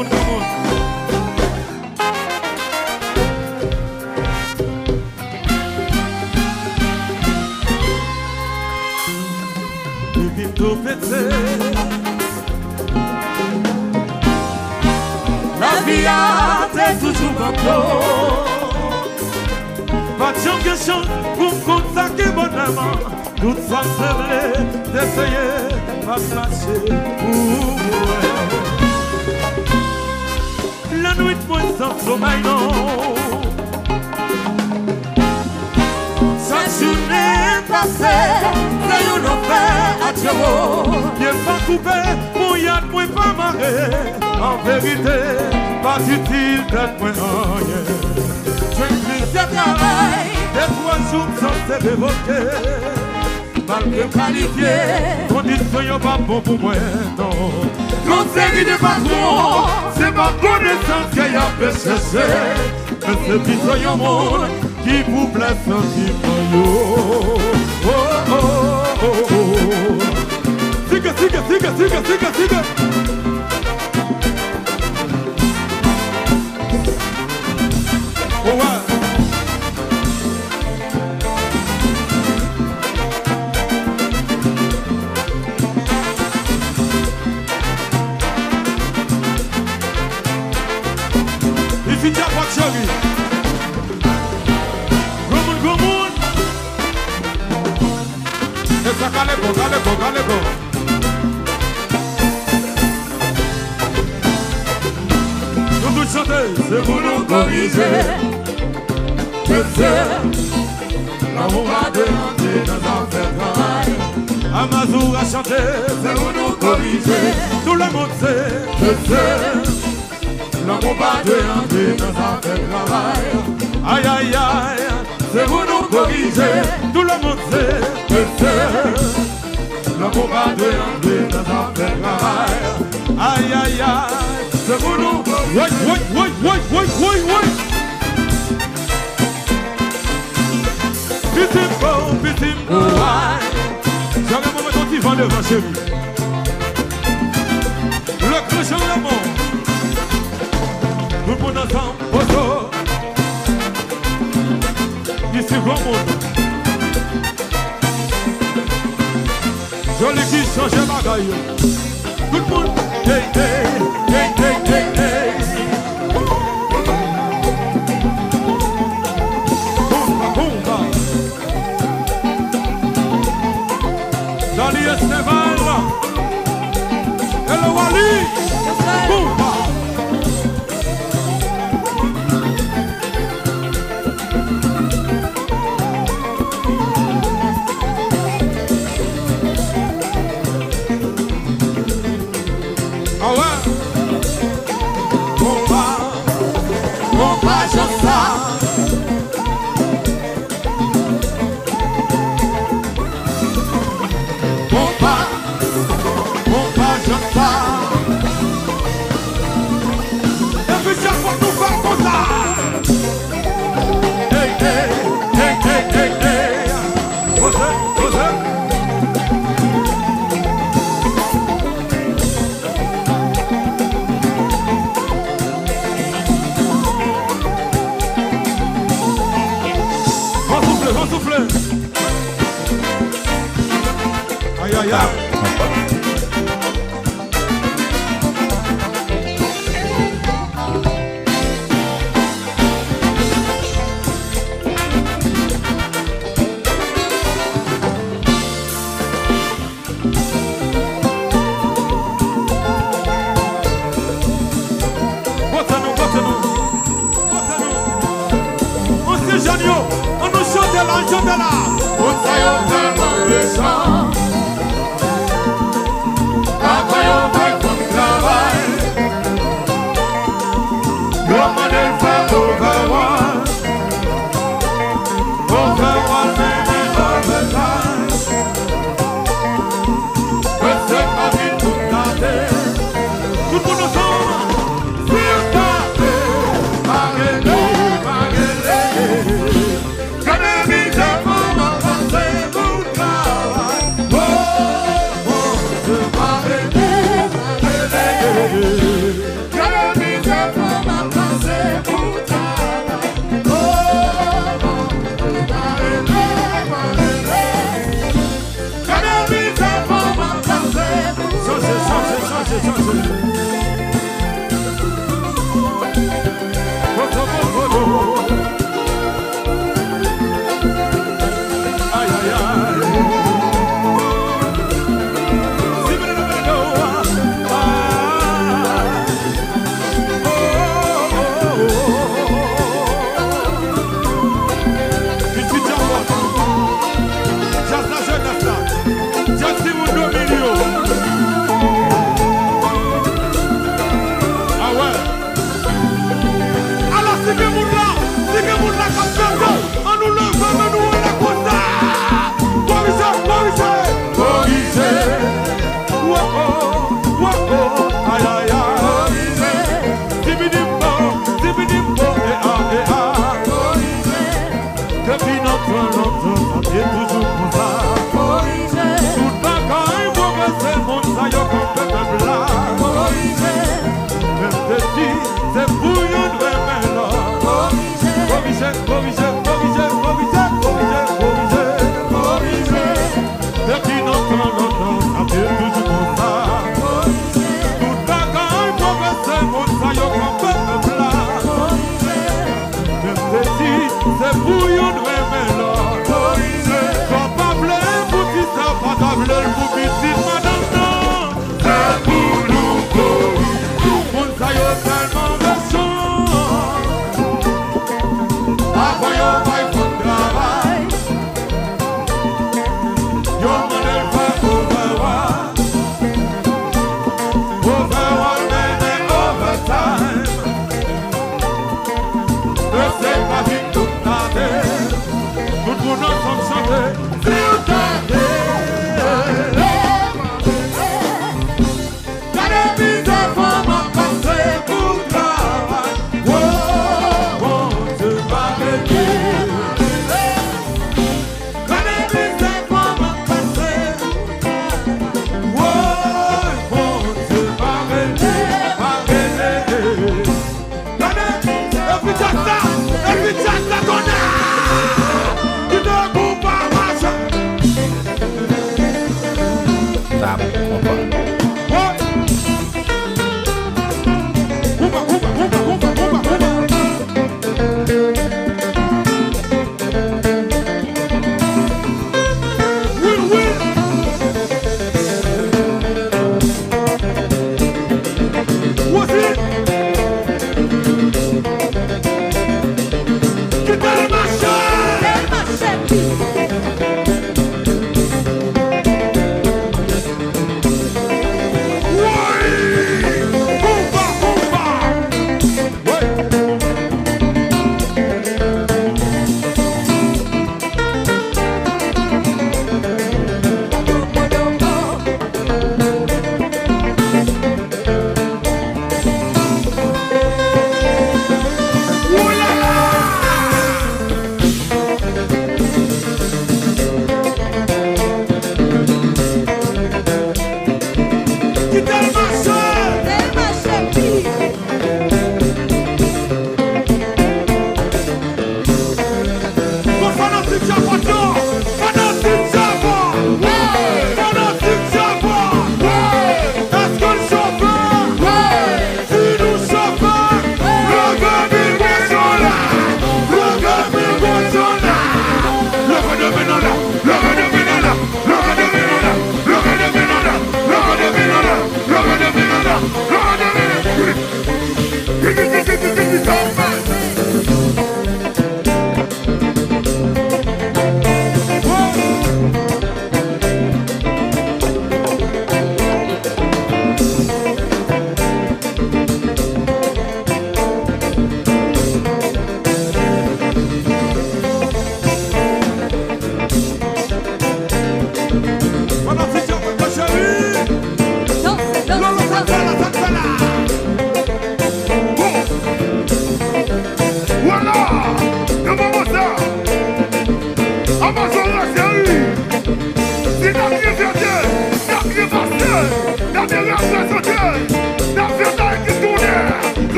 monde, tout le monde. Depuis tout pété, la vie a été toujours complot. Pas de question pour me contacter bonnement. Tout ça c'est d'essayer pas de lâcher pour moi. La nuit de moi sans sommeil non. Chaque journée passée, c'est une affaire à Dieu. Bien pas coupé, mon yad moi pas marré. En vérité, pas utile d'être moins rien. Je plus de travail, des 3 jours sans se révoquer. Malgré qualifié, condition y'a pas bon pour moi, non. Quand série de patrons, c'est ma connaissance qu'il y a fait chercher. Mais c'est plutôt y'a monde qui vous blesse un petit peu. Oh, oh, oh, oh. Siga, siga, siga, siga, siga, siga. Oh, ouais. Galego. Nous tous chanter, c'est pour nous corriger. C'est l'amour a déhanté dans un fait travail. Amazou a chanté, c'est pour nous corriger. Tout le monde sait, l'amour a déhanté dans un fait travail. Aïe aïe aïe, c'est pour nous corriger. Tout le monde sait, l'amour va déranger dans un fait travail. Aïe aïe aïe, c'est pour nous. Oui. Petit bon, j'avais un moment dont il va devant chez lui. Le crochet de l'amour. Tout le monde ensemble, poteau. Ici, grand monde. Joli qui change bagaille. Tout le monde, hey. Bomba. Dans les Esteban, et le Wali, bomba.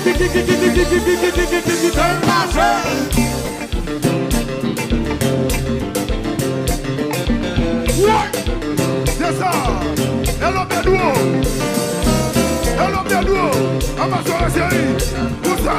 C'est ça. Hello, Pedro. Hello, Pedro. Amassou la série. Tout ça.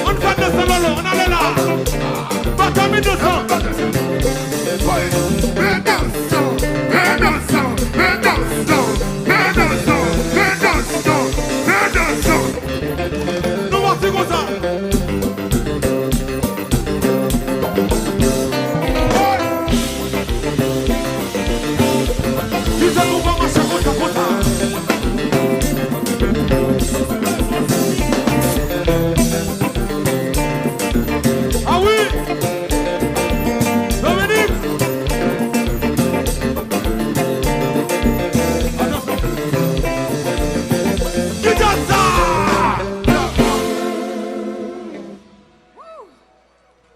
On fait 200 lolo, on allait là. Pas comme 200. Nous voici comme ça. Tu sais qu'on va marcher comme ça. Ah oui, Dominique.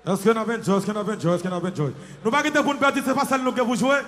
Est-ce qu'on a enjoy? Est-ce qu'on a enjoy? Est-ce qu'on a enjoy? Nous ne pouvons pas quitter pour nous perdre, c'est pas ça que vous jouez.